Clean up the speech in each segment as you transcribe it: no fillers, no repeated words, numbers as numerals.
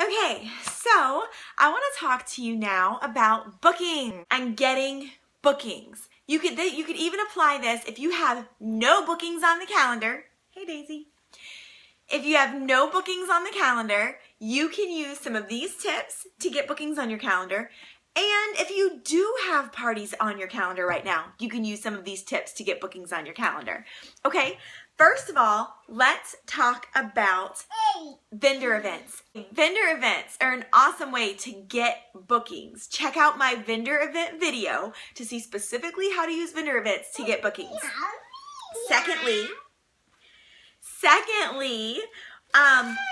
Okay, so I want to talk to you now about booking and getting bookings. You could even apply this if you have no bookings on the calendar. Hey Daisy. If you have no bookings on the calendar, you can use some of these tips to get bookings on your calendar. And if you do have parties on your calendar right now, you can use some of these tips to get bookings on your calendar. Okay, first of all, let's talk about vendor events. Vendor events are an awesome way to get bookings. Check out my vendor event video to see specifically how to use vendor events to get bookings. Secondly,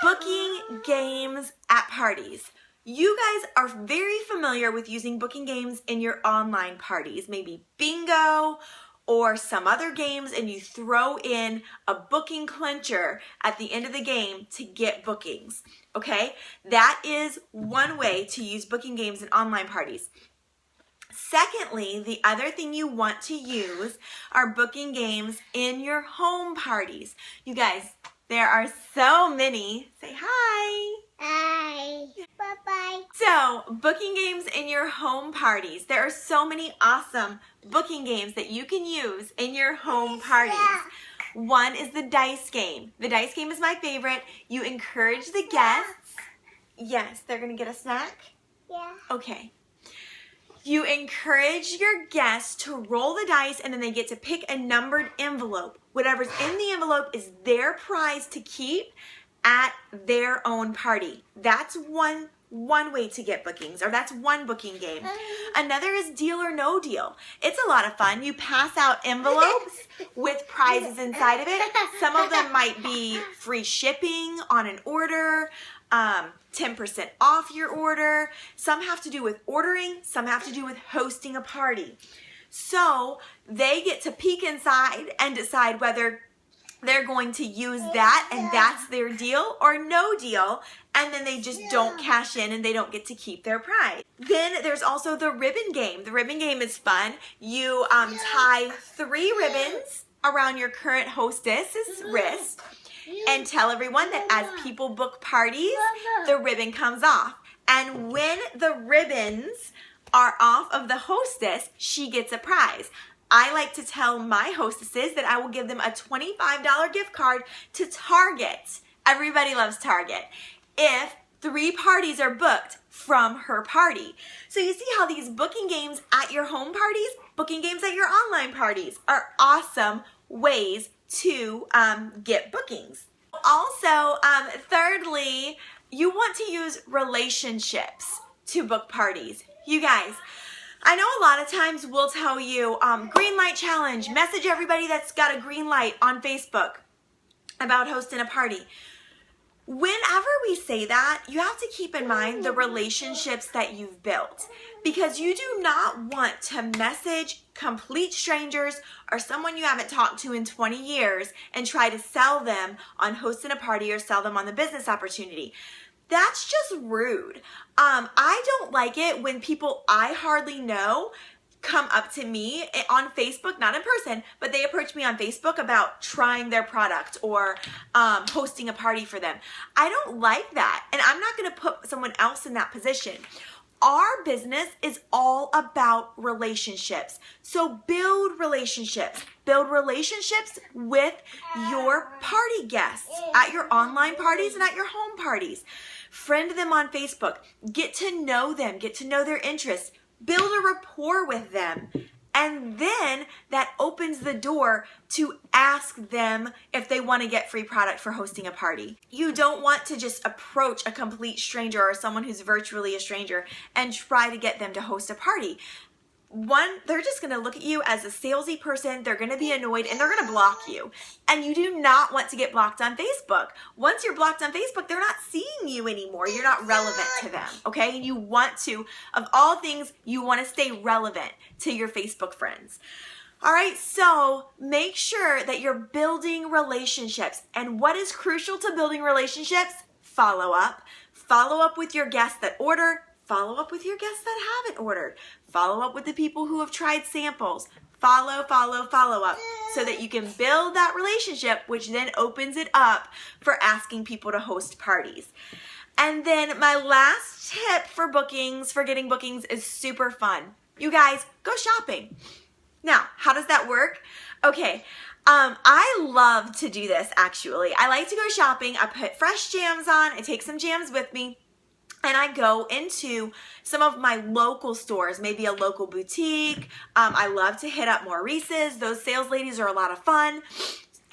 booking games at parties. You guys are very familiar with using booking games in your online parties, maybe bingo or some other games, and you throw in a booking clincher at the end of the game to get bookings, okay? That is one way to use booking games in online parties. Secondly, the other thing you want to use are booking games in your home parties. You guys, there are so many. Say hi. Hi. Bye-bye. So, booking games in your home parties. There are so many awesome booking games that you can use in your home parties. One is the dice game. The dice game is my favorite. You encourage the guests. Yes, they're going to get a snack? Yeah. Okay. You encourage your guests to roll the dice and then they get to pick a numbered envelope. Whatever's in the envelope is their prize to keep at their own party. That's one way to get bookings, or that's one booking game. Another is Deal or No Deal. It's a lot of fun. You pass out envelopes with prizes inside of it. Some of them might be free shipping on an order, 10% off your order. Some have to do with ordering, some have to do with hosting a party. So they get to peek inside and decide whether they're going to use that and that's their deal or no deal, and then they just don't cash in and they don't get to keep their prize. Then there's also the ribbon game. The ribbon game is fun. You tie 3 ribbons around your current hostess's wrist and tell everyone that as people book parties, the ribbon comes off. And when the ribbons are off of the hostess, she gets a prize. I like to tell my hostesses that I will give them a $25 gift card to Target. Everybody loves Target. If 3 parties are booked from her party. So you see how these booking games at your home parties, booking games at your online parties are awesome ways to get bookings. Also, thirdly, you want to use relationships to book parties. You guys, I know a lot of times we'll tell you, green light challenge, message everybody that's got a green light on Facebook about hosting a party. Whenever we say that, you have to keep in mind the relationships that you've built, because you do not want to message complete strangers or someone you haven't talked to in 20 years and try to sell them on hosting a party or sell them on the business opportunity. That's just rude. I don't like it when people I hardly know come up to me on Facebook, not in person, but they approach me on Facebook about trying their product or hosting a party for them. I don't like that, and I'm not gonna put someone else in that position. Our business is all about relationships. So build relationships. Build relationships with your party guests at your online parties and at your home parties. Friend them on Facebook. Get to know them. Get to know their interests. Build a rapport with them. And then that opens the door to ask them if they want to get free product for hosting a party. You don't want to just approach a complete stranger or someone who's virtually a stranger and try to get them to host a party. One, they're just going to look at you as a salesy person. They're going to be annoyed and they're going to block you. And you do not want to get blocked on Facebook. Once you're blocked on Facebook, they're not seeing you anymore. You're not relevant to them, okay? And you want to, of all things, you want to stay relevant to your Facebook friends. All right, so make sure that you're building relationships. And what is crucial to building relationships? Follow up. Follow up with your guests that order. Follow up with your guests that haven't ordered. Follow up with the people who have tried samples. Follow up so that you can build that relationship, which then opens it up for asking people to host parties. And then my last tip for bookings, for getting bookings, is super fun. You guys, go shopping. Now, how does that work? Okay, I love to do this actually. I like to go shopping. I put fresh jams on. I take some jams with me. And I go into some of my local stores, maybe a local boutique. I love to hit up Maurice's. Those sales ladies are a lot of fun.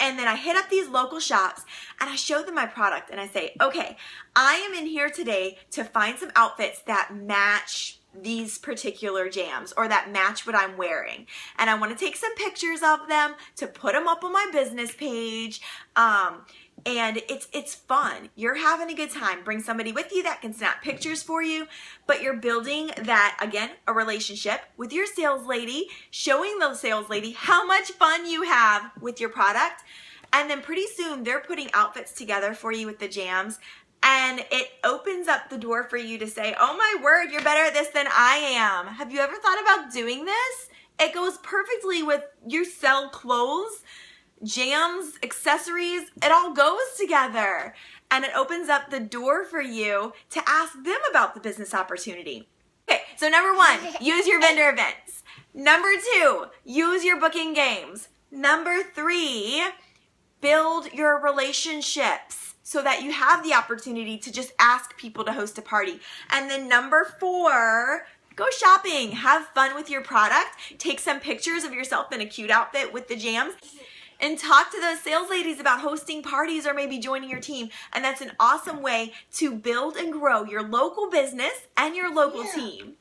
And then I hit up these local shops and I show them my product and I say, okay, I am in here today to find some outfits that match these particular jams or that match what I'm wearing. And I want to take some pictures of them to put them up on my business page. And it's fun. You're having a good time. Bring somebody with you that can snap pictures for you, but you're building that, again, a relationship with your sales lady, showing the sales lady how much fun you have with your product. And then pretty soon they're putting outfits together for you with the jams. And it opens up the door for you to say, oh my word, you're better at this than I am. Have you ever thought about doing this? It goes perfectly with you sell clothes, jams, accessories, it all goes together. And it opens up the door for you to ask them about the business opportunity. Okay, so number 1, use your vendor events. Number 2, use your booking games. Number 3, build your relationships so that you have the opportunity to just ask people to host a party. And then number 4, go shopping. Have fun with your product. Take some pictures of yourself in a cute outfit with the jams. And talk to those sales ladies about hosting parties or maybe joining your team. And that's an awesome way to build and grow your local business and your local team.